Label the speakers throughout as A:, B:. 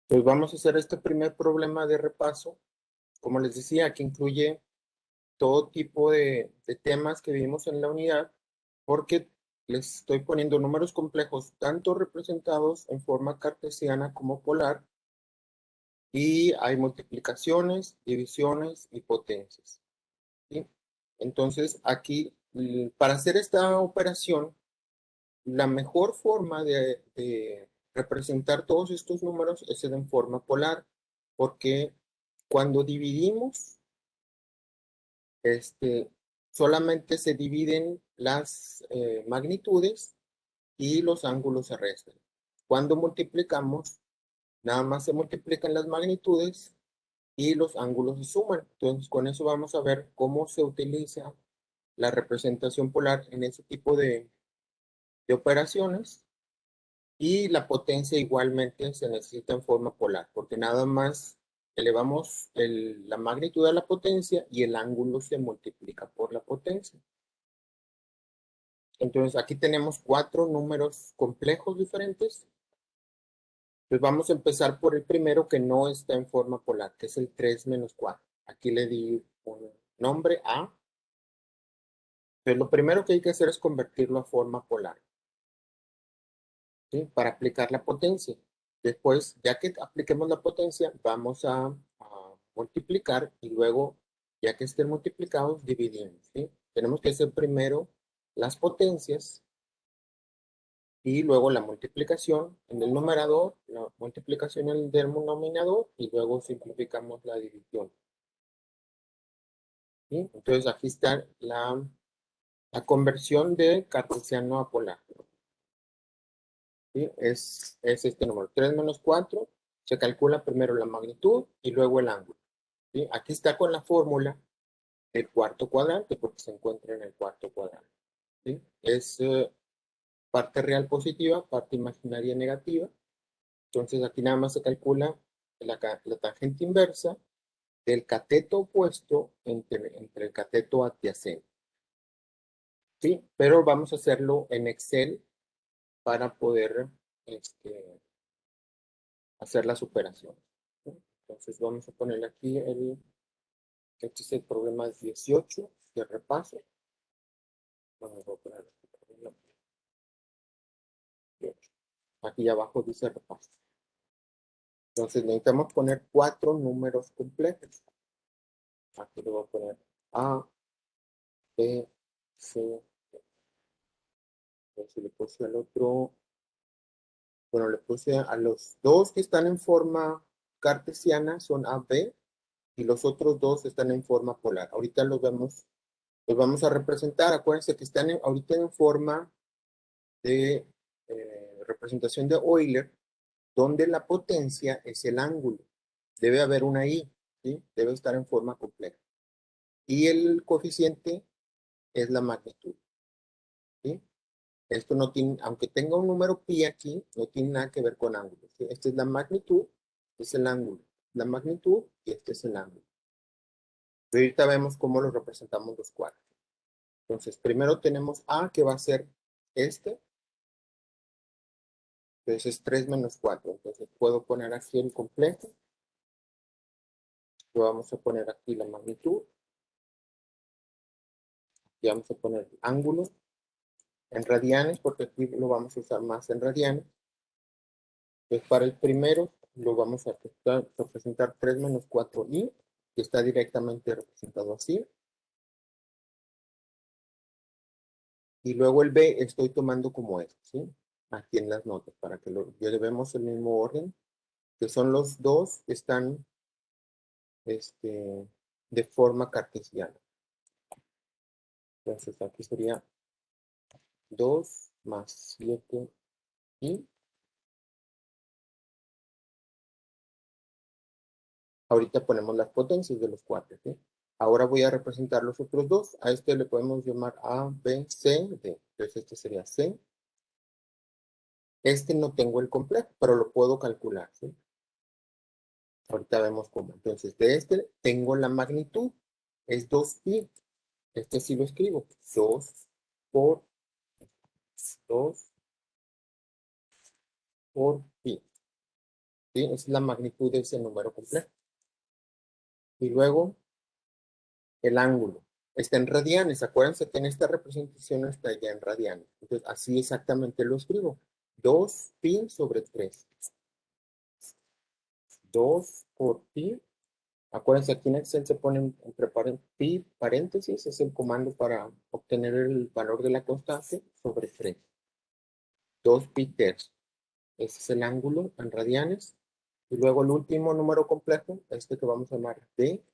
A: Pues vamos a hacer este primer problema de repaso. Como les decía, que incluye todo tipo de temas que vimos en la unidad, porque les estoy poniendo números complejos, tanto representados en forma cartesiana como polar, y hay multiplicaciones, divisiones y potencias, ¿sí? Entonces, aquí, para hacer esta operación, la mejor forma de representar todos estos números es en forma polar, porque cuando dividimos, este, solamente se dividen las magnitudes y los ángulos se restan. Cuando multiplicamos, nada más se multiplican las magnitudes y los ángulos se suman. Entonces, con eso vamos a ver cómo se utiliza la representación polar en ese tipo de operaciones. Y la potencia igualmente se necesita en forma polar, porque nada más elevamos la magnitud a la potencia y el ángulo se multiplica por la potencia. Entonces aquí tenemos 4 números complejos diferentes. Pues vamos a empezar por el primero que no está en forma polar, que es el 3 menos 4. Aquí le di un nombre A. Pero lo primero que hay que hacer es convertirlo a forma polar, ¿sí? Para aplicar la potencia. Después, ya que apliquemos la potencia, vamos a multiplicar y luego, ya que estén multiplicados, dividimos, ¿sí? Tenemos que hacer primero las potencias y luego la multiplicación en el numerador, la multiplicación en el denominador y luego simplificamos la división, ¿sí? Entonces aquí está la conversión de cartesiano a polar. ¿Sí? Es este número. 3 menos 4, se calcula primero la magnitud y luego el ángulo, ¿sí? Aquí está con la fórmula del cuarto cuadrante, porque se encuentra en el cuarto cuadrante, ¿sí? Es parte real positiva, parte imaginaria negativa. Entonces aquí nada más se calcula la tangente inversa del cateto opuesto entre el cateto adyacente, ¿sí? Pero vamos a hacerlo en Excel para poder este, hacer las operaciones, ¿sí? Entonces vamos a poner aquí este es el problema 18 de repaso. Vamos a poner aquí, problema 18. Aquí abajo dice repaso. Entonces necesitamos poner 4 números complejos. Aquí le voy a poner A, B, C. Entonces le puse al otro, bueno, le puse a los dos que están en forma cartesiana, son A, B, y los otros dos están en forma polar. Ahorita los vamos a representar. Acuérdense que están ahorita en forma de representación de Euler, donde la potencia es el ángulo. Debe haber una I, ¿sí? Debe estar en forma compleja. Y el coeficiente es la magnitud, ¿sí? Esto no tiene, aunque tenga un número pi aquí, no tiene nada que ver con ángulo, ¿sí? Esta es la magnitud, este es el ángulo. La magnitud y este es el ángulo. Pero ahorita vemos cómo lo representamos los cuatro. Entonces, primero tenemos A, que va a ser este. Entonces es 3 menos 4. Entonces puedo poner aquí el complejo. Le vamos a poner aquí la magnitud. Y vamos a poner el ángulo en radianes, porque aquí lo vamos a usar más en radianes. Entonces para el primero lo vamos a representar 3 menos 4i, que está directamente representado así. Y luego el b estoy tomando como esto, ¿sí? Aquí en las notas, para que lo llevemos el mismo orden, que son los dos que están de forma cartesiana. Entonces aquí sería 2 más 7 y ahorita ponemos las potencias de los cuatro, ¿sí? Ahora voy a representar los otros dos. A este le podemos llamar A, B, C, D. Entonces este sería C. Este no tengo el complejo, pero lo puedo calcular, ¿sí? Ahorita vemos cómo. Entonces de este tengo la magnitud. Es 2pi. Este sí lo escribo. 2 por 2 por pi. ¿sí? Esa es la magnitud de ese número complejo. Y luego, el ángulo. Está en radianes. Acuérdense que en esta representación está ya en radianes. Entonces, así exactamente lo escribo. 2pi sobre 3. 2 por pi. Acuérdense, aquí en Excel se ponen entre pi paréntesis. Es el comando para obtener el valor de la constante sobre 3. 2pi tercios. Ese es el ángulo en radianes. Y luego el último número complejo, este que vamos a llamar d,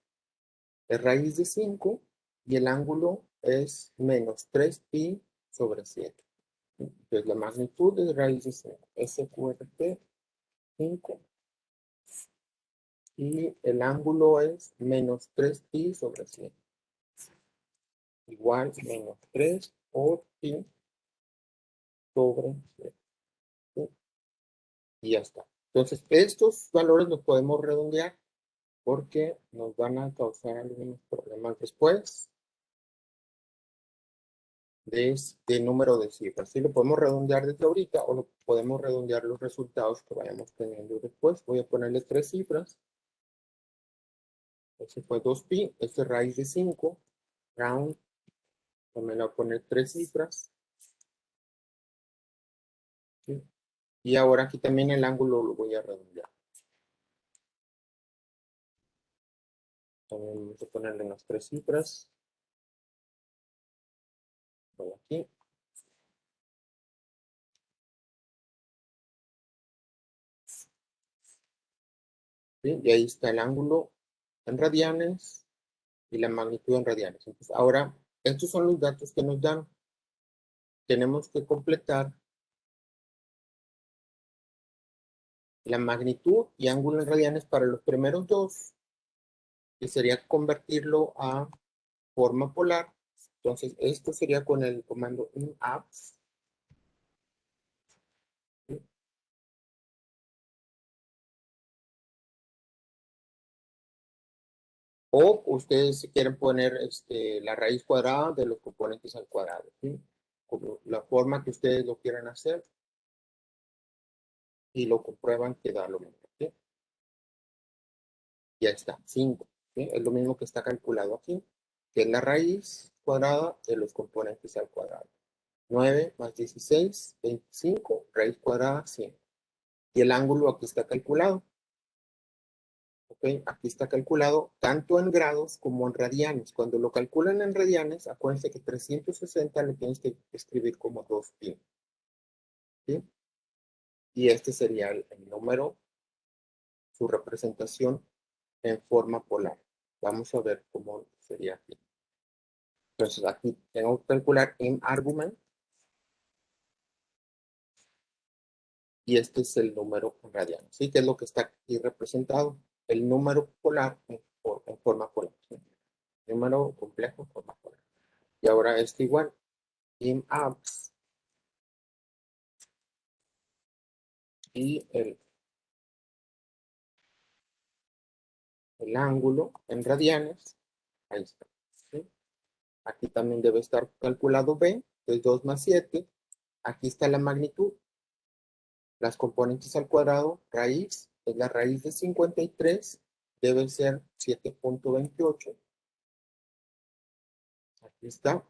A: es raíz de 5 y el ángulo es menos 3pi sobre 7. Entonces la magnitud es raíz de 5. SQRT 5 y el ángulo es menos 3pi sobre 7. Igual menos 3 por pi sobre 7. ¿Sí? Y ya está. Entonces estos valores los podemos redondear porque nos van a causar algunos problemas después de número de cifras. Sí, lo podemos redondear desde ahorita o lo podemos redondear los resultados que vayamos teniendo después. Voy a ponerle 3 cifras. Ese fue 2pi, este es raíz de 5, round, también le voy a poner 3 cifras. ¿Sí? Y ahora aquí también el ángulo lo voy a redondear. También vamos a ponerle unas 3 cifras. Voy aquí. ¿Sí? Y ahí está el ángulo en radianes y la magnitud en radianes. Entonces, ahora, estos son los datos que nos dan. Tenemos que completar la magnitud y ángulo en radianes para los primeros dos, que sería convertirlo a forma polar. Entonces, esto sería con el comando inabs. ¿Sí? O ustedes si quieren poner la raíz cuadrada de los componentes al cuadrado. ¿Sí? Como la forma que ustedes lo quieran hacer y lo comprueban que da lo mismo. ¿Sí? Ya está, 5. ¿Sí? Es lo mismo que está calculado aquí, que es la raíz cuadrada de los componentes al cuadrado. 9 más 16, 25, raíz cuadrada, 100. Y el ángulo aquí está calculado. ¿Ok? Aquí está calculado tanto en grados como en radianes. Cuando lo calculan en radianes, acuérdense que 360 lo tienes que escribir como 2pi. ¿Sí? Y este sería el número, su representación en forma polar. Vamos a ver cómo sería aquí. Entonces aquí tengo que calcular en argument. Y este es el número radiano, ¿sí? Que es lo que está aquí representado. El número polar en forma polar. ¿Sí? Número complejo en forma polar. Y ahora este igual. IMAPS y el ángulo en radianes. Ahí está. ¿Sí? Aquí también debe estar calculado B, que es 2 más 7. Aquí está la magnitud. Las componentes al cuadrado, raíz, es la raíz de 53, debe ser 7.28. Aquí está.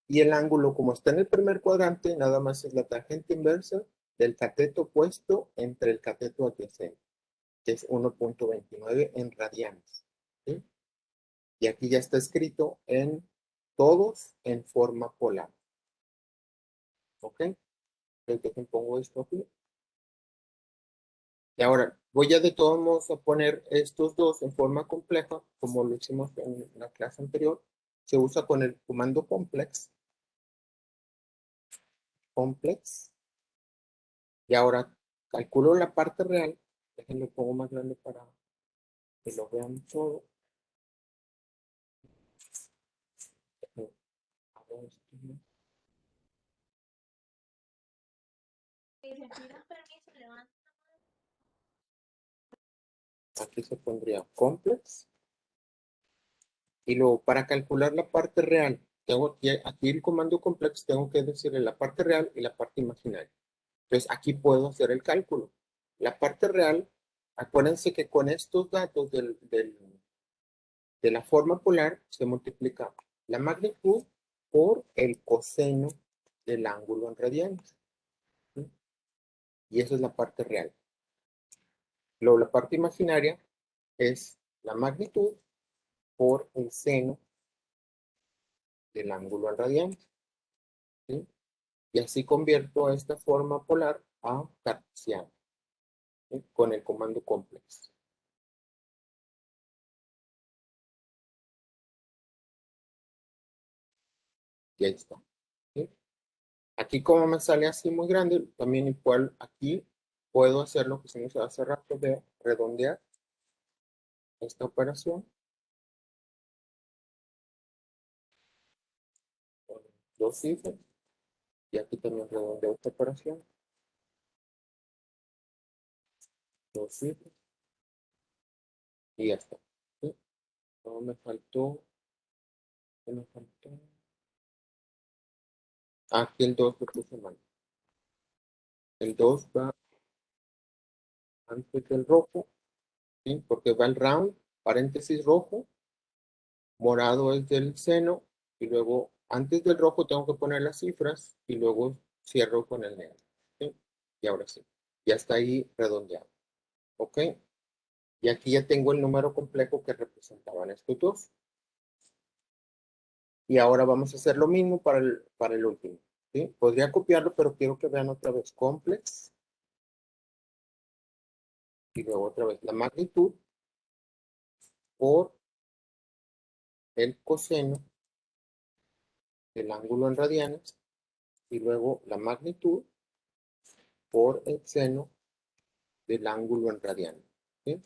A: Y el ángulo, como está en el primer cuadrante, nada más es la tangente inversa del cateto opuesto entre el cateto adyacente, que es 1.29 en radianes. ¿Sí? Y aquí ya está escrito en todos en forma polar. ¿Ok? Entonces pongo esto aquí. Y ahora voy a de todos modos a poner estos dos en forma compleja, como lo hicimos en la clase anterior. Se usa con el comando complex. Complex. Y ahora calculo la parte real. Déjenlo pongo más grande para que lo vean todo. Aquí se pondría complex. Y luego para calcular la parte real, tengo aquí el comando complex, tengo que decirle la parte real y la parte imaginaria. Entonces aquí puedo hacer el cálculo. La parte real, Acuérdense que con estos datos de la forma polar se multiplica la magnitud por el coseno del ángulo en radianes. ¿Sí? Y esa es la parte real. Luego la parte imaginaria es la magnitud por el seno del ángulo en radianes. ¿Sí? Y así convierto a esta forma polar a cartesiana, ¿sí? Con el comando complex. Y ahí está. ¿Sí? Aquí como me sale así muy grande, también igual aquí puedo hacer lo que se nos hace rato de redondear esta operación con dos cifras. Y aquí también redondeo esta operación, dos cifras. Y ya está. ¿Sí? No me faltó. ¿Qué me faltó? Aquí el 2 lo puse mal. El 2 va antes del rojo, ¿sí? Porque va el round, paréntesis rojo, morado es del seno, y luego antes del rojo tengo que poner las cifras, y luego cierro con el negro, ¿sí? Y ahora sí, ya está ahí redondeado, ¿ok? Y aquí ya tengo el número complejo que representaban estos dos. Y ahora vamos a hacer lo mismo para el último, ¿sí? Podría copiarlo, pero quiero que vean otra vez complex. Y luego otra vez la magnitud por el coseno del ángulo en radianes. Y luego la magnitud por el seno del ángulo en radianes, ¿sí?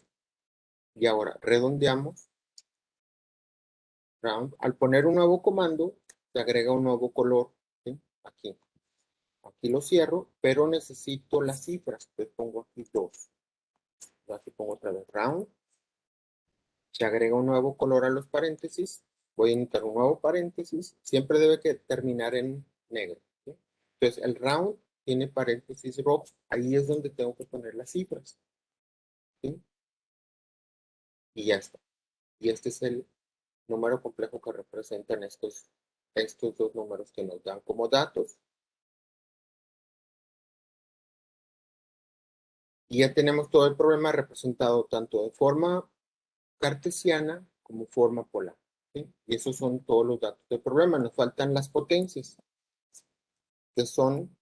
A: Y ahora redondeamos. Round. Al poner un nuevo comando, se agrega un nuevo color, ¿sí? Aquí. Aquí lo cierro, pero necesito las cifras. Entonces pongo aquí 2. Aquí pongo otra vez round. Se agrega un nuevo color a los paréntesis. Voy a iniciar un nuevo paréntesis. Siempre debe que terminar en negro, ¿sí? Entonces el round tiene paréntesis rojo. Ahí es donde tengo que poner las cifras, ¿sí? Y ya está. Y este es el número complejo que representan estos dos números que nos dan como datos. Y ya tenemos todo el problema representado tanto de forma cartesiana como forma polar, ¿sí? Y esos son todos los datos del problema. Nos faltan las potencias, que son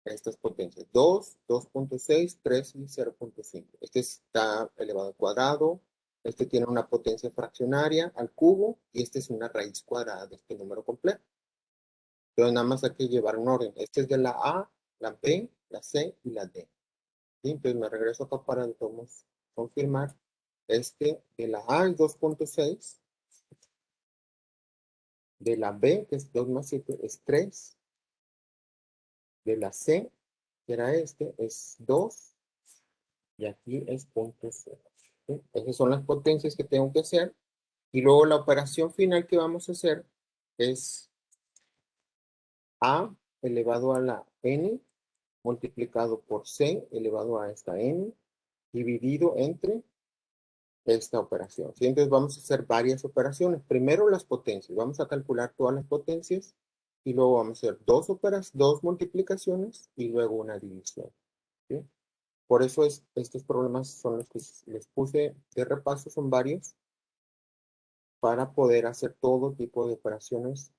A: estas potencias: 2, 2.6, 3 y 0.5. Este está elevado al cuadrado, este tiene una potencia fraccionaria al cubo, y este es una raíz cuadrada de este número completo. Entonces nada más hay que llevar un orden. Este es de la A, la B, la C y la D. ¿Sí? Entonces me regreso acá para entonces confirmar. Este de la A es 2.6, de la B, que es 2 más 7, es 3, de la C, que era este, es 2, y aquí es 0.0. ¿Sí? Esas son las potencias que tengo que hacer, y luego la operación final que vamos a hacer es A elevado a la N multiplicado por C elevado a esta N dividido entre esta operación, ¿sí? Entonces vamos a hacer varias operaciones. Primero las potencias. Vamos a calcular todas las potencias y luego vamos a hacer dos multiplicaciones y luego una división, ¿sí? Por eso estos problemas son los que les puse de repaso, son varios, para poder hacer todo tipo de operaciones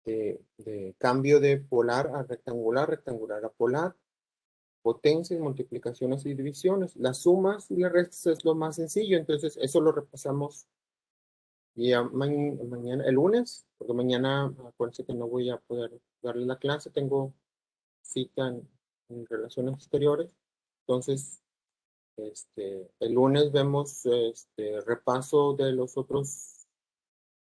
A: de cambio de polar a rectangular, rectangular a polar, potencias, multiplicaciones y divisiones. Las sumas y las restas es lo más sencillo, entonces eso lo repasamos ya mañana, el lunes, porque mañana acuérdense que no voy a poder darle la clase, tengo cita en relaciones exteriores. Entonces, el lunes vemos repaso de los otros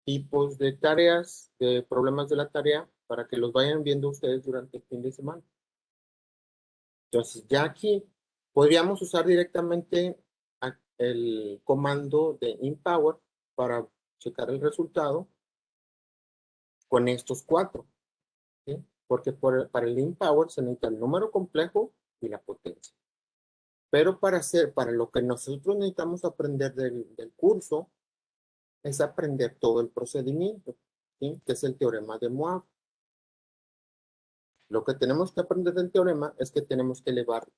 A: tipos de tareas, de problemas de la tarea, para que los vayan viendo ustedes durante el fin de semana. Entonces, ya aquí podríamos usar directamente el comando de InPower para checar el resultado con estos cuatro, ¿sí? Porque para el InPower se necesita el número complejo y la potencia. Pero para lo que nosotros necesitamos aprender del curso, es aprender todo el procedimiento, ¿sí? Que es el teorema de Moivre. Lo que tenemos que aprender del teorema es que tenemos que elevar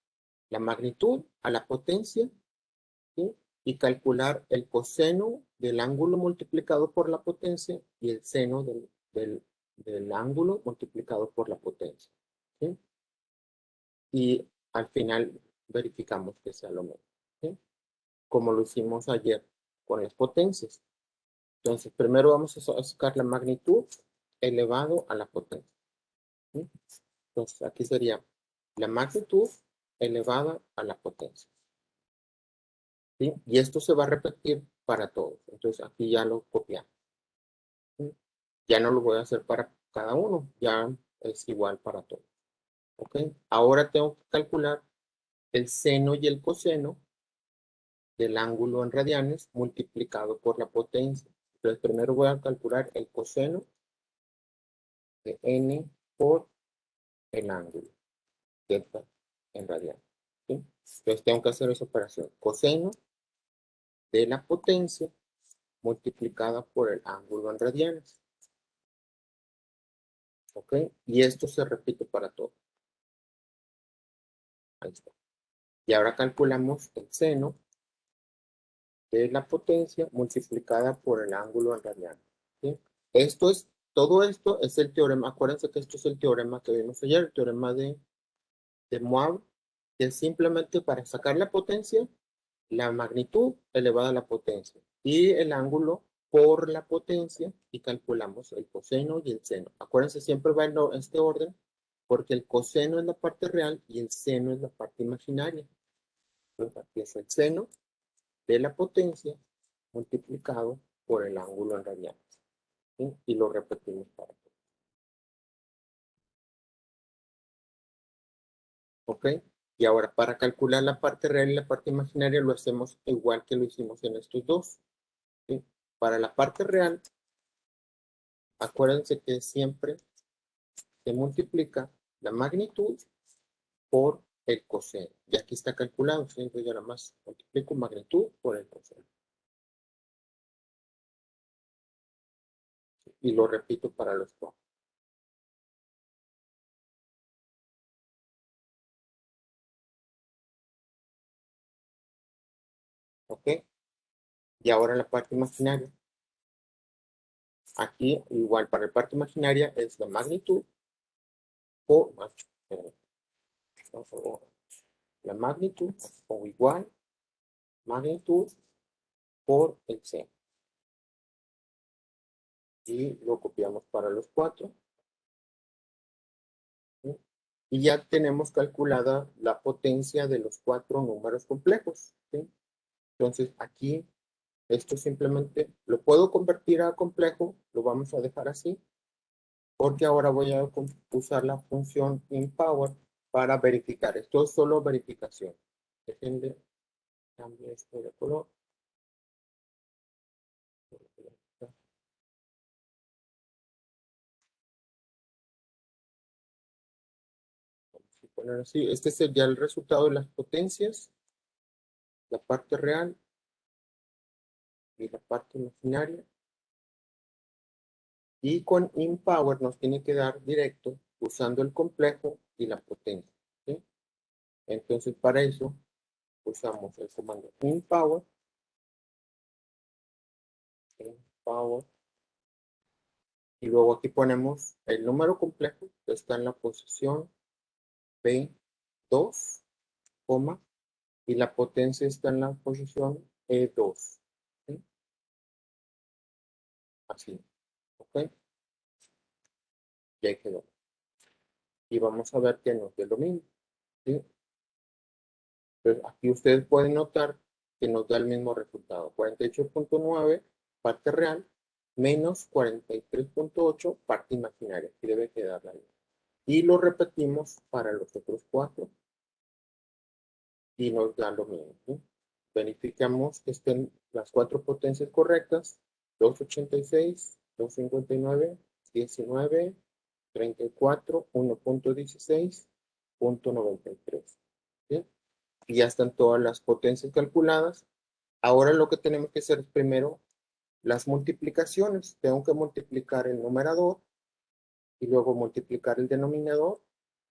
A: la magnitud a la potencia, ¿sí? Y calcular el coseno del ángulo multiplicado por la potencia y el seno del ángulo multiplicado por la potencia, ¿sí? Y al final verificamos que sea lo mismo, ¿sí? Como lo hicimos ayer con las potencias. Entonces, primero vamos a sacar la magnitud elevado a la potencia, ¿sí? Entonces, aquí sería la magnitud elevada a la potencia, ¿sí? Y esto se va a repetir para todos. Entonces, aquí ya lo copiamos, ¿sí? Ya no lo voy a hacer para cada uno, ya es igual para todos, ¿ok? Ahora tengo que calcular el seno y el coseno del ángulo en radianes multiplicado por la potencia. Entonces, primero voy a calcular el coseno de n por el ángulo, delta en radianes, ¿sí? Entonces, tengo que hacer esa operación. Coseno de la potencia multiplicada por el ángulo en radianes, ¿ok? Y esto se repite para todo. Ahí está. Y ahora calculamos el seno de la potencia multiplicada por el ángulo en radianes, ¿sí? Todo esto es el teorema. Acuérdense que esto es el teorema que vimos ayer, el teorema de Moivre, que es simplemente para sacar la potencia, la magnitud elevada a la potencia y el ángulo por la potencia y calculamos el coseno y el seno. Acuérdense, siempre va en este orden porque el coseno es la parte real y el seno es la parte imaginaria. Entonces, aquí es el seno de la potencia multiplicado por el ángulo en radianes, ¿sí? Y lo repetimos para todo. ¿Ok? Y ahora, para calcular la parte real y la parte imaginaria, lo hacemos igual que lo hicimos en estos dos, ¿sí? Para la parte real, acuérdense que siempre se multiplica la magnitud por el coseno. Y aquí está calculado, ¿sí? Entonces yo nada más multiplico magnitud por el coseno. Y lo repito para los dos. ¿Ok? Y ahora la parte imaginaria. Aquí, igual, para la parte imaginaria es la magnitud por la magnitud o igual magnitud por el seno. Y lo copiamos para los cuatro, ¿sí? Y ya tenemos calculada la potencia de los cuatro números complejos, ¿sí? Entonces aquí esto simplemente lo puedo convertir a complejo, lo vamos a dejar así, porque ahora voy a usar la función inPower para verificar. Esto es solo verificación. Déjenme cambiar esto de color. Vamos a poner así. Este sería el resultado de las potencias, la parte real y la parte imaginaria. Y con inPower nos tiene que dar directo usando el complejo y la potencia, ¿sí? Entonces para eso usamos el comando inPower, y luego aquí ponemos el número complejo que está en la posición P2, y la potencia está en la posición E2, ¿sí? Así, ¿ok? Ya quedó. Y vamos a ver que nos dé lo mismo, ¿sí? Entonces, aquí ustedes pueden notar que nos da el mismo resultado. 48.9, parte real, menos 43.8, parte imaginaria. Aquí debe quedar la misma. Y lo repetimos para los otros cuatro. Y nos da lo mismo, ¿sí? Verificamos que estén las cuatro potencias correctas. 286, 259, 19, 34, 1.16, 1.93. ¿Sí? Aquí ya están todas las potencias calculadas. Ahora lo que tenemos que hacer es primero las multiplicaciones. Tengo que multiplicar el numerador y luego multiplicar el denominador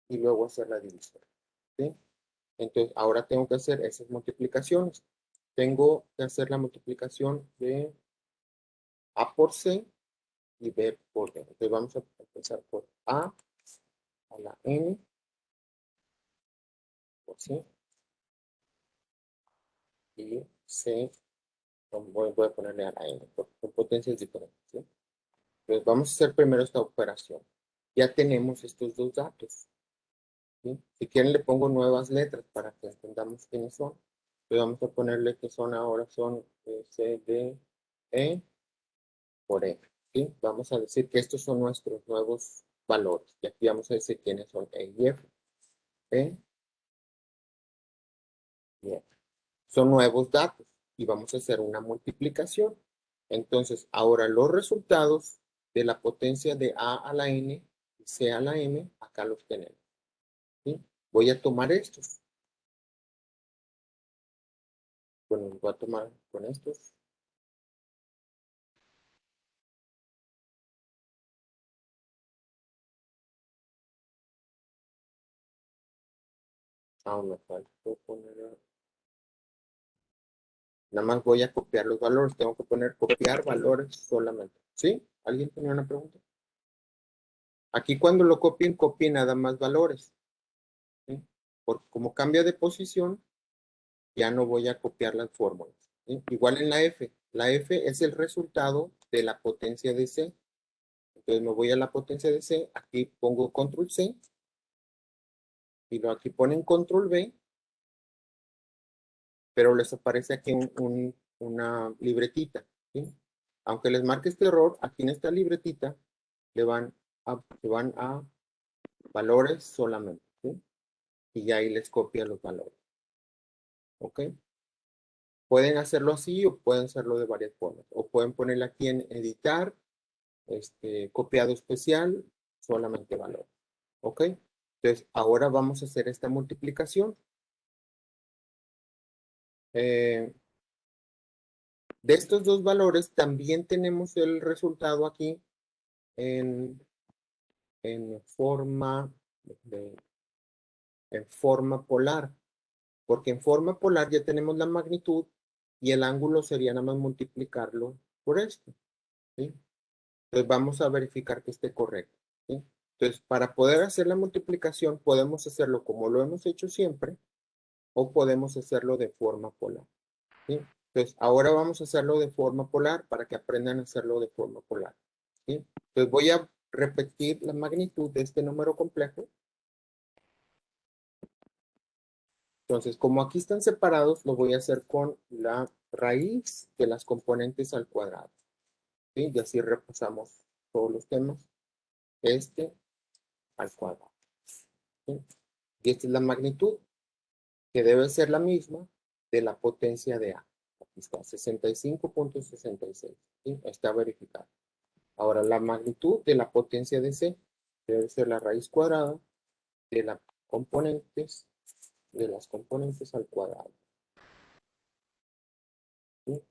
A: y luego hacer la división. ¿Sí? Entonces, ahora tengo que hacer esas multiplicaciones. Tengo que hacer la multiplicación de A por C y B por D. Entonces, vamos a empezar por A a la N por C y C, voy a ponerle a la N, porque son potencias diferentes. ¿Sí? Entonces, vamos a hacer primero esta operación. Ya tenemos estos dos datos. ¿Sí? Si quieren, le pongo nuevas letras para que entendamos quiénes son. Entonces, vamos a ponerle que son ahora son C, D, E por E. ¿Sí? Vamos a decir que estos son nuestros nuevos valores. Y aquí vamos a decir quiénes son E y F. E y F. Son nuevos datos y vamos a hacer una multiplicación. Entonces, ahora los resultados de la potencia de A a la N y C a la M, acá los tenemos. ¿Sí? Voy a tomar estos. Bueno, los voy a tomar con estos. Me faltó poner. Nada más voy a copiar los valores. Tengo que poner copiar valores solamente. ¿Sí? ¿Alguien tenía una pregunta? Aquí cuando lo copien, copien nada más valores. ¿Sí? Porque como cambia de posición, ya no voy a copiar las fórmulas. ¿Sí? Igual en la F. La F es el resultado de la potencia de C. Entonces me voy a la potencia de C. Aquí pongo control C. Y aquí ponen control V. Pero les aparece aquí una libretita. ¿Sí? Aunque les marque este error, aquí en esta libretita le van a valores solamente. ¿Sí? Y ya ahí les copia los valores. ¿Ok? Pueden hacerlo así o pueden hacerlo de varias formas. O pueden ponerle aquí en editar, copiado especial, solamente valor. ¿Ok? Entonces, ahora vamos a hacer esta multiplicación. De estos dos valores también tenemos el resultado aquí en, en forma, de, en forma polar. Porque en forma polar ya tenemos la magnitud y el ángulo sería nada más multiplicarlo por esto. ¿Sí? Entonces vamos a verificar que esté correcto. ¿Sí? Entonces, para poder hacer la multiplicación, podemos hacerlo como lo hemos hecho siempre o podemos hacerlo de forma polar. ¿Sí? Entonces, ahora vamos a hacerlo de forma polar para que aprendan a hacerlo de forma polar. ¿Sí? Entonces, voy a repetir la magnitud de este número complejo. Entonces, como aquí están separados, lo voy a hacer con la raíz de las componentes al cuadrado. ¿Sí? Y así repasamos todos los temas. Al cuadrado. ¿Sí? Y esta es la magnitud, que debe ser la misma de la potencia de A. Aquí está, 65.66. ¿Sí? Está verificado. Ahora, la magnitud de la potencia de C debe ser la raíz cuadrada de las componentes, al cuadrado. ¿Sí?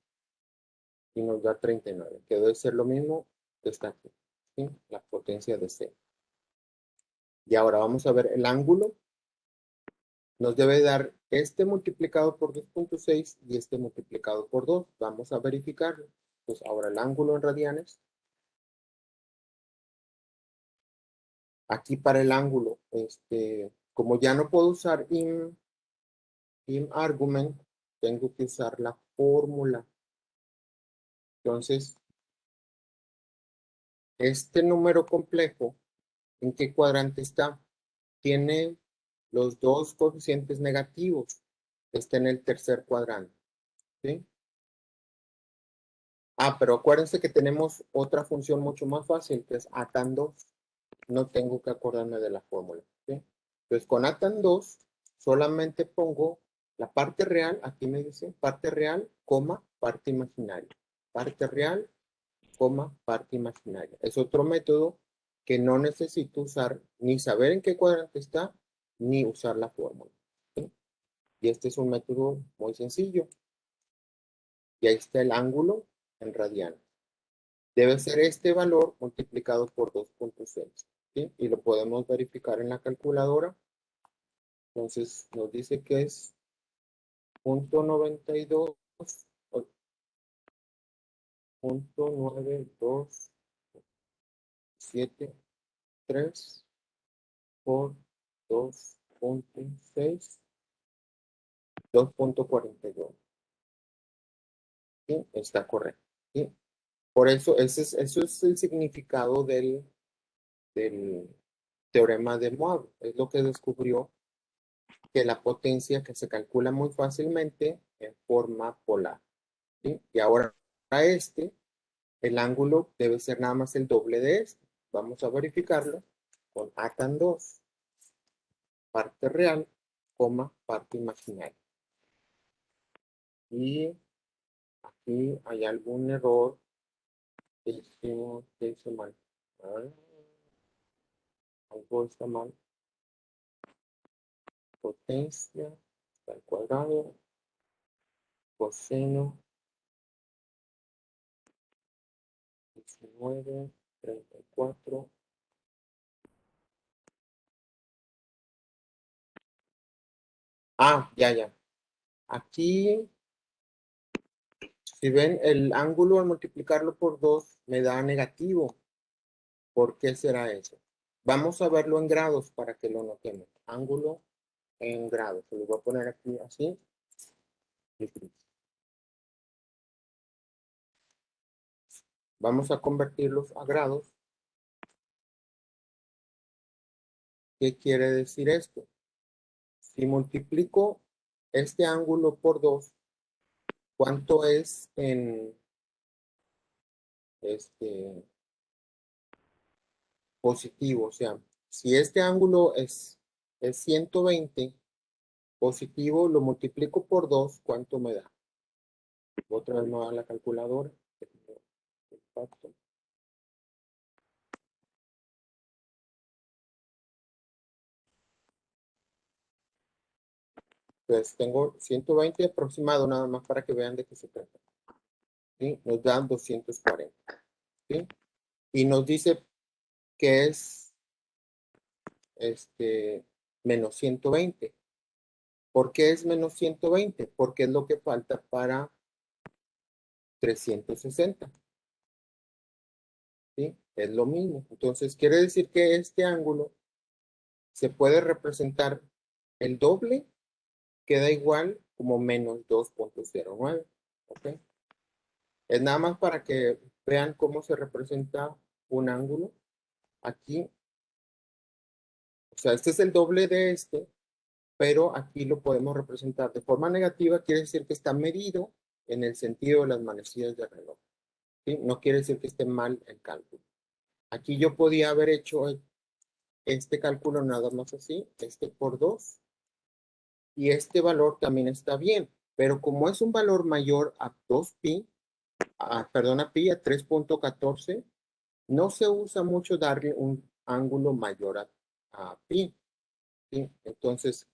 A: Y nos da 39, que debe ser lo mismo que está aquí. ¿Sí? La potencia de C. Y ahora vamos a ver el ángulo. Nos debe dar este multiplicado por 2.6 y este multiplicado por 2. Vamos a verificarlo. Pues ahora el ángulo en radianes. Aquí para el ángulo, como ya no puedo usar im argument, tengo que usar la fórmula. Entonces, este número complejo, ¿en qué cuadrante está? Tiene los dos coeficientes negativos. Está en el tercer cuadrante. ¿Sí? Pero acuérdense que tenemos otra función mucho más fácil, que es atan 2. No tengo que acordarme de la fórmula. ¿Sí? Entonces, con atan 2, solamente pongo la parte real, aquí me dice parte real, coma, parte imaginaria. Parte real, coma, parte imaginaria. Es otro método que no necesito usar, ni saber en qué cuadrante está, ni usar la fórmula. ¿Sí? Y este es un método muy sencillo. Y ahí está el ángulo en radianes. Debe ser este valor multiplicado por 2.6. ¿Sí? Y lo podemos verificar en la calculadora. Entonces nos dice que es 0.92, 0.9273 por 2.6, 2.42. ¿Sí? Está correcto. ¿Sí? Por eso, eso es el significado del teorema de Moivre. Es lo que descubrió, que la potencia que se calcula muy fácilmente en forma polar. ¿Sí? Y ahora el ángulo debe ser nada más el doble de este. Vamos a verificarlo con A tan 2, parte real, coma, parte imaginaria. Y aquí hay algún error que hice mal. Algo está mal. Potencia al cuadrado, coseno 19, 34. Ya. Aquí, si ven, el ángulo al multiplicarlo por 2 me da negativo. ¿Por qué será eso? Vamos a verlo en grados para que lo notemos. Ángulo en grados. Se lo voy a poner aquí así. Vamos a convertirlos a grados. ¿Qué quiere decir esto? Si multiplico este ángulo por 2, ¿cuánto es en positivo? O sea, si este ángulo es 120 positivo, lo multiplico por 2, ¿cuánto me da? Otra vez me da la calculadora. Exacto. Entonces tengo 120 aproximado nada más para que vean de qué se trata. ¿Sí? Nos dan 240. ¿Sí? Y nos dice que es menos 120. ¿Por qué es menos 120? Porque es lo que falta para 360. ¿Sí? Es lo mismo. Entonces quiere decir que este ángulo se puede representar el doble, queda igual como menos 2.09. ¿Ok? Es nada más para que vean cómo se representa un ángulo. Aquí, o sea, este es el doble de este, pero aquí lo podemos representar de forma negativa. Quiere decir que está medido en el sentido de las manecillas del reloj. ¿Sí? No quiere decir que esté mal el cálculo. Aquí yo podía haber hecho este cálculo nada más así, por 2, y este valor también está bien, pero como es un valor mayor a 2pi, perdón, a pi, a 3.14, no se usa mucho darle un ángulo mayor a pi. ¿Sí? Entonces,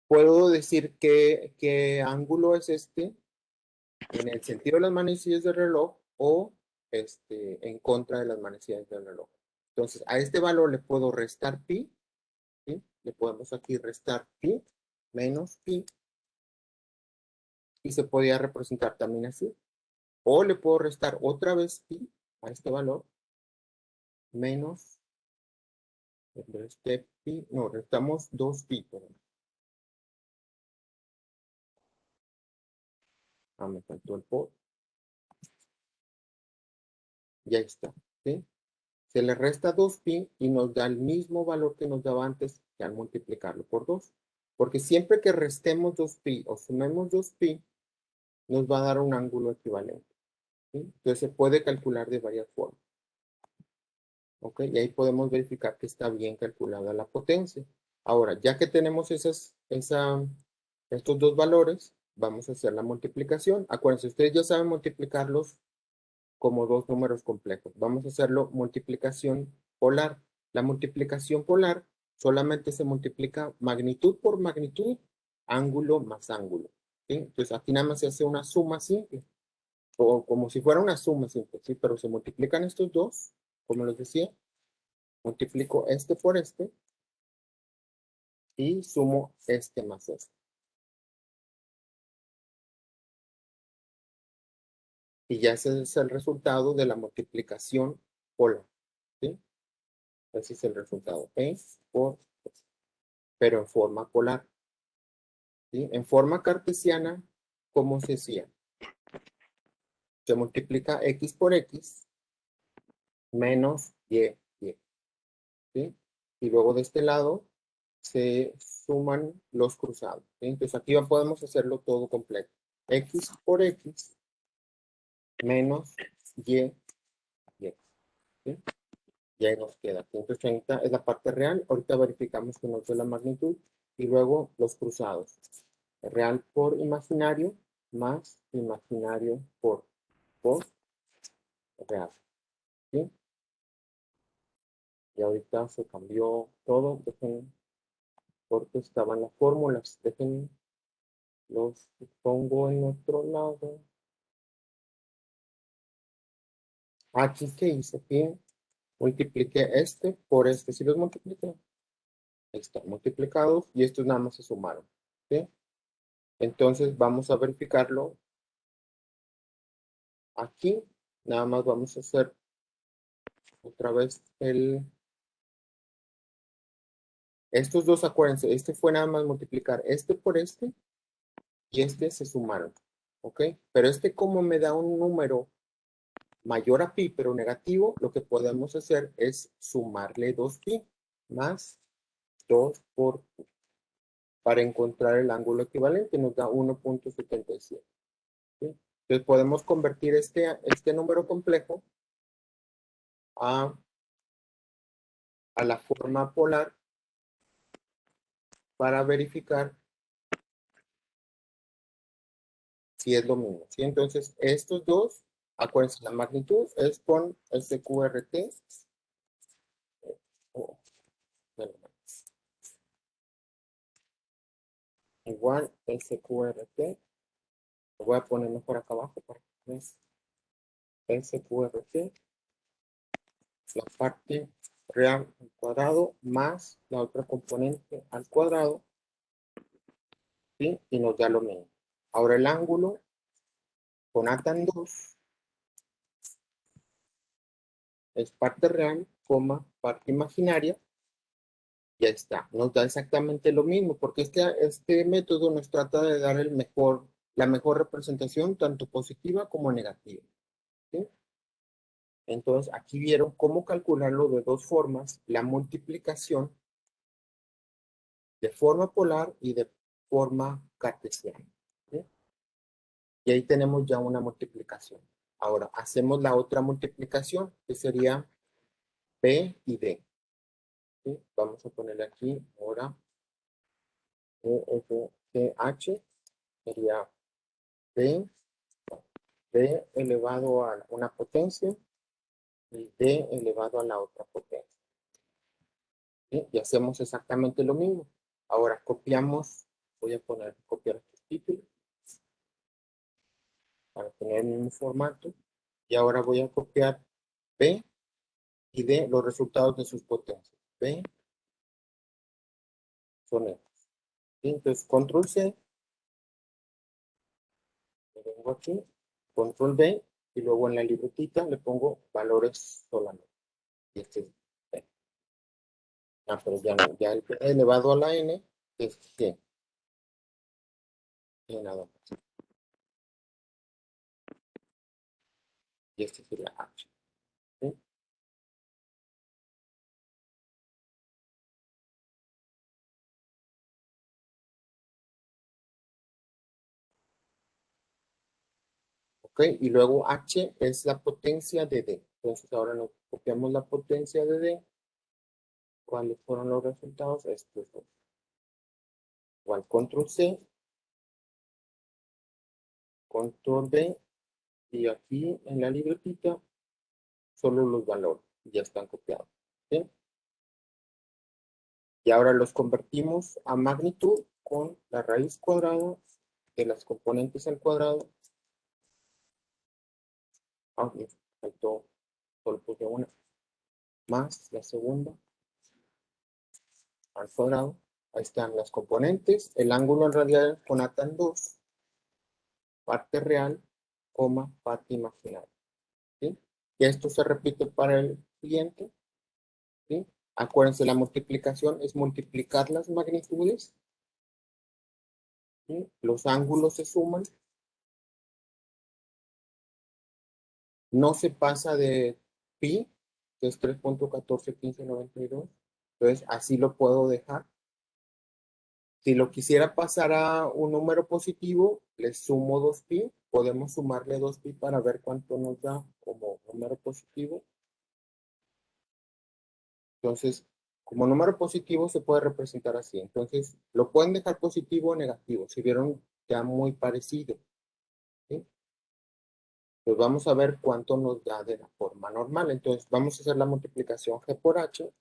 A: puedo decir qué ángulo es este en el sentido de las manecillas del reloj o en contra de las manecillas del reloj. Entonces, a este valor le puedo restar pi, ¿sí? Le podemos aquí restar pi menos pi, y se podría representar también así. O le puedo restar otra vez pi a este valor menos pi, no, restamos 2pi. Me faltó el por. Ya está. ¿Sí? Se le resta 2pi y nos da el mismo valor que nos daba antes que al multiplicarlo por 2. Porque siempre que restemos 2pi o sumemos 2pi, nos va a dar un ángulo equivalente. ¿Sí? Entonces se puede calcular de varias formas. ¿Ok? Y ahí podemos verificar que está bien calculada la potencia. Ahora, ya que tenemos estos dos valores, vamos a hacer la multiplicación. Acuérdense, ustedes ya saben multiplicarlos como dos números complejos. Vamos a hacerlo multiplicación polar. La multiplicación polar solamente se multiplica magnitud por magnitud ángulo más ángulo. ¿Sí? Entonces aquí nada más se hace una suma simple, o como si fuera una suma simple, ¿sí? Pero se multiplican estos dos, como les decía, multiplico este por este y sumo este más este. Y ya ese es el resultado de la multiplicación polar, ¿sí? Ese es el resultado, P por S, pero en forma polar, ¿sí? En forma cartesiana, ¿cómo se hacía? Se multiplica X por X menos Y, ¿sí? Y luego de este lado se suman los cruzados, ¿sí? Entonces aquí ya podemos hacerlo todo completo. X por X menos Y, ¿sí? Y ahí nos queda 130 es la parte real. Ahorita verificamos que nos dé la magnitud. Y luego los cruzados. Real por imaginario más imaginario por real, ¿sí? Y ahorita se cambió todo. Dejen, porque estaban las fórmulas. Dejen, los pongo en otro lado. Aquí que hice que multipliqué este por este. Si los multipliqué, están multiplicados y estos nada más se sumaron, ¿sí? Entonces vamos a verificarlo aquí. Nada más vamos a hacer otra vez estos dos, acuérdense, este fue nada más multiplicar este por este y este se sumaron, ¿ok? Pero este como me da un número mayor a pi, pero negativo, lo que podemos hacer es sumarle 2pi más 2 por pi para encontrar el ángulo equivalente, nos da 1.77, ¿sí? Entonces podemos convertir este número complejo a la forma polar para verificar si es lo mismo, ¿sí? Entonces, estos dos, acuérdense, la magnitud es con SQRT, oh, igual SQRT, lo voy a poner mejor acá abajo para que veas. SQRT, la parte real al cuadrado más la otra componente al cuadrado, ¿sí? Y nos da lo mismo. Ahora el ángulo con atan 2 es parte real, parte imaginaria. Ya está, nos da exactamente lo mismo, porque este método nos trata de dar la mejor representación, tanto positiva como negativa, ¿sí? Entonces, aquí vieron cómo calcularlo de dos formas, la multiplicación de forma polar y de forma cartesiana, ¿sí? Y ahí tenemos ya una multiplicación. Ahora, hacemos la otra multiplicación, que sería P y D, ¿sí? Vamos a ponerle aquí, ahora, EFGH, sería P d elevado a una potencia y d elevado a la otra potencia, ¿sí? Y hacemos exactamente lo mismo. Ahora copiamos, voy a copiar este título para tener el mismo formato. Y ahora voy a copiar P y D, los resultados de sus potencias. P son estos, ¿sí? Entonces, control C, le vengo aquí, control V, y luego en la libretita le pongo valores solamente. Y este es P. Ah, pero ya no, ya el P elevado a la N es G. Y nada más. Y este sería H, ¿sí? ¿Ok? Y luego H es la potencia de D. Entonces ahora nos copiamos la potencia de D. ¿Cuáles fueron los resultados? Estos dos. Igual control C, control V, y aquí en la libretita solo los valores ya están copiados, ¿sí? Y ahora los convertimos a magnitud con la raíz cuadrada de las componentes al cuadrado. Ah, me faltó, solo puse una. Más la segunda al cuadrado. Ahí están las componentes. El ángulo en realidad con tan 2. Parte real, coma, parte imaginaria. ¿Sí? Y esto se repite para el siguiente. ¿Sí? Acuérdense, la multiplicación es multiplicar las magnitudes. ¿Sí? Los ángulos se suman. No se pasa de pi, que es 3.141592. Entonces, así lo puedo dejar. Si lo quisiera pasar a un número positivo, le sumo 2pi. Podemos sumarle 2pi para ver cuánto nos da como número positivo. Entonces, como número positivo se puede representar así. Entonces, lo pueden dejar positivo o negativo. Si vieron ya muy parecido. ¿Sí? Pues vamos a ver cuánto nos da de la forma normal. Entonces, vamos a hacer la multiplicación g por h.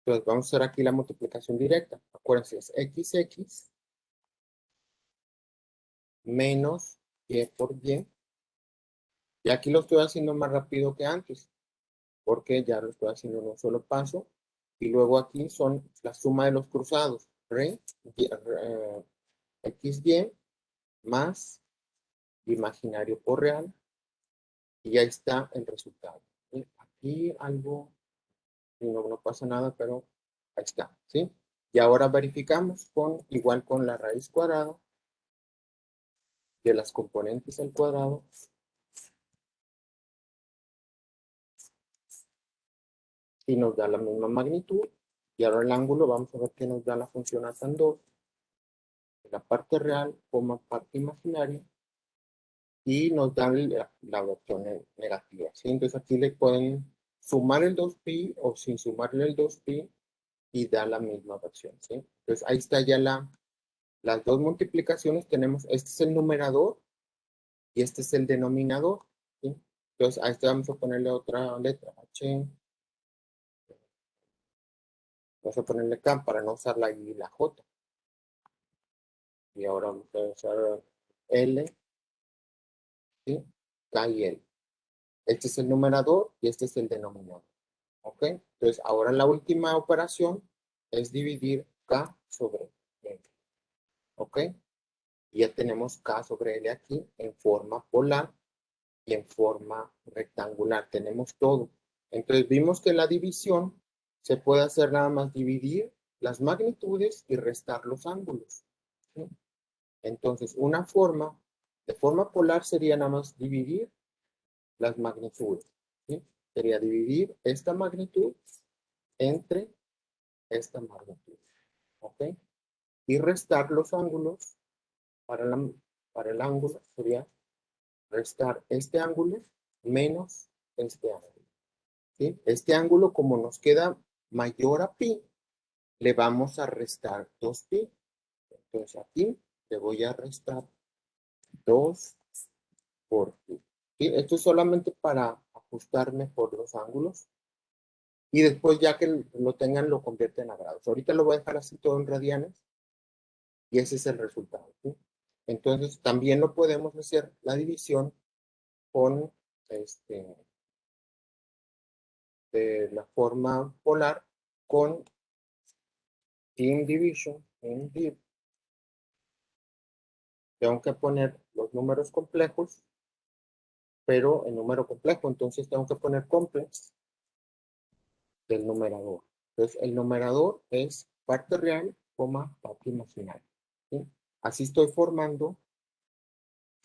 A: Entonces, vamos a hacer aquí la multiplicación directa. Acuérdense, es xx menos y por y. Y aquí lo estoy haciendo más rápido que antes, porque ya lo estoy haciendo en un solo paso. Y luego aquí son la suma de los cruzados. XY más imaginario por real. Y ahí está el resultado. ¿Sí? Aquí algo, no pasa nada, pero ahí está. ¿Sí? Y ahora verificamos igual con la raíz cuadrada de las componentes al cuadrado. Y nos da la misma magnitud. Y ahora el ángulo, vamos a ver que nos da la función a tan 2. La parte real, como parte imaginaria. Y nos da la versión negativa. ¿Sí? Entonces aquí le pueden sumar el 2pi o sin sumarle el 2pi y da la misma versión. ¿Sí? Entonces ahí está ya las dos multiplicaciones. Tenemos, este es el numerador y este es el denominador. ¿Sí? Entonces a este vamos a ponerle otra letra, H. Vamos a ponerle K para no usar la I y la J. Y ahora vamos a usar L, ¿sí? K y L. Este es el numerador y este es el denominador. ¿Ok? Entonces, ahora la última operación es dividir K sobre L. ¿Ok? Y ya tenemos K sobre L aquí en forma polar y en forma rectangular. Tenemos todo. Entonces, vimos que la división se puede hacer nada más dividir las magnitudes y restar los ángulos. ¿Sí? Entonces, una forma, de forma polar sería nada más dividir las magnitudes. ¿Sí? Sería dividir esta magnitud entre esta magnitud. ¿Ok? Y restar los ángulos para, para el ángulo sería restar este ángulo menos este ángulo. ¿Sí? Este ángulo, como nos queda mayor a pi, le vamos a restar 2pi. Entonces aquí le voy a restar 2 por pi. ¿Sí? Esto es solamente para ajustarme por los ángulos. Y después ya que lo tengan, lo convierten a grados. Ahorita lo voy a dejar así todo en radianes. Y ese es el resultado. ¿Sí? Entonces, también lo podemos hacer la división con de la forma polar con in division, in div. Tengo que poner los números complejos, pero el número complejo, entonces tengo que poner complex del numerador. Entonces, el numerador es parte real, coma, parte imaginaria. ¿Sí? Así estoy formando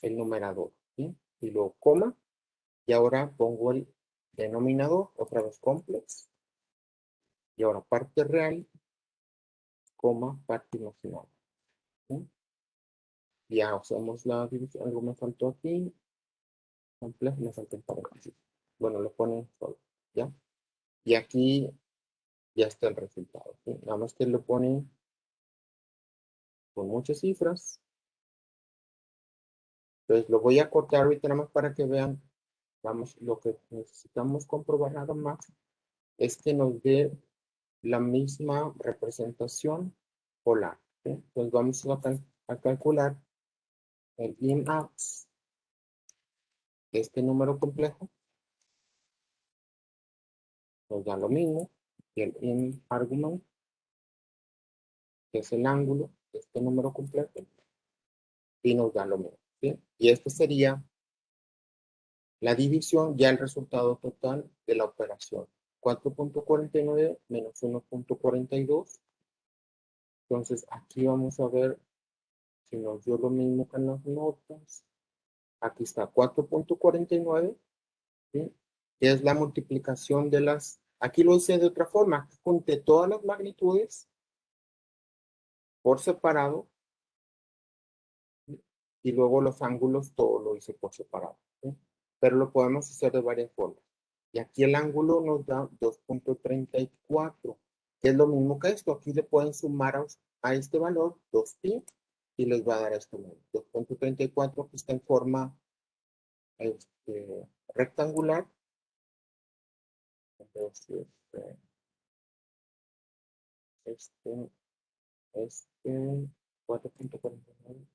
A: el numerador. ¿Sí? Y luego coma, y ahora pongo el denominador, otra vez complex, y ahora parte real, coma, parte imaginaria. ¿Sí? Ya hacemos la división, algo me faltó aquí, complejo, me faltó el paréntesis. Bueno, lo ponen solo, ¿ya? Y aquí ya está el resultado. ¿Sí? Nada más que lo ponen con muchas cifras. Entonces lo voy a cortar ahorita nada más para que vean, vamos, lo que necesitamos comprobar nada más es que nos dé la misma representación polar. ¿Sí? Entonces vamos a calcular el in-out, este número complejo, nos da lo mismo, y el in-argument, que es el ángulo de este número complejo, y nos da lo mismo. ¿Sí? Y este sería la división, ya el resultado total de la operación. 4.49 menos 1.42. Entonces aquí vamos a ver si nos dio lo mismo que en las notas. Aquí está 4.49, ¿sí? Que es la multiplicación de las, aquí lo hice de otra forma, junté todas las magnitudes por separado, ¿sí? Y luego los ángulos, todo lo hice por separado, ¿sí? Pero lo podemos hacer de varias formas. Y aquí el ángulo nos da 2.34, que es lo mismo que esto. Aquí le pueden sumar a este valor 2pi y les va a dar este número. 2.34 que está en forma rectangular. Entonces, este, este 4.49.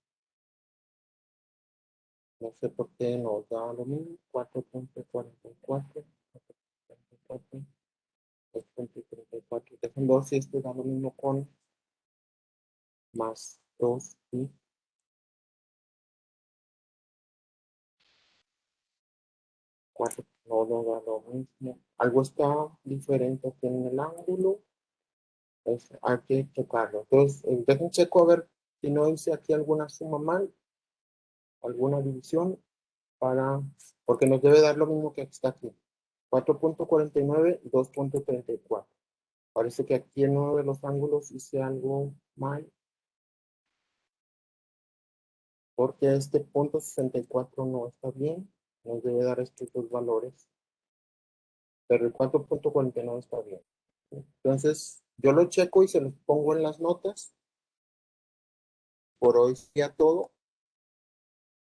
A: No sé por qué nos da lo mismo. 4.44. 2.34. Dejen ver si esto da lo mismo con más 2 y 4. No, no da lo mismo. Algo está diferente aquí en el ángulo. Hay que checarlo. Entonces, dejen checo a ver si no hice aquí alguna suma mal, alguna división, porque nos debe dar lo mismo que está aquí. 4.49, 2.34. Parece que aquí en uno de los ángulos hice algo mal, porque este punto 64 no está bien. Nos debe dar estos dos valores, pero el 4.49 está bien. Entonces, yo lo checo y se los pongo en las notas. Por hoy sería todo.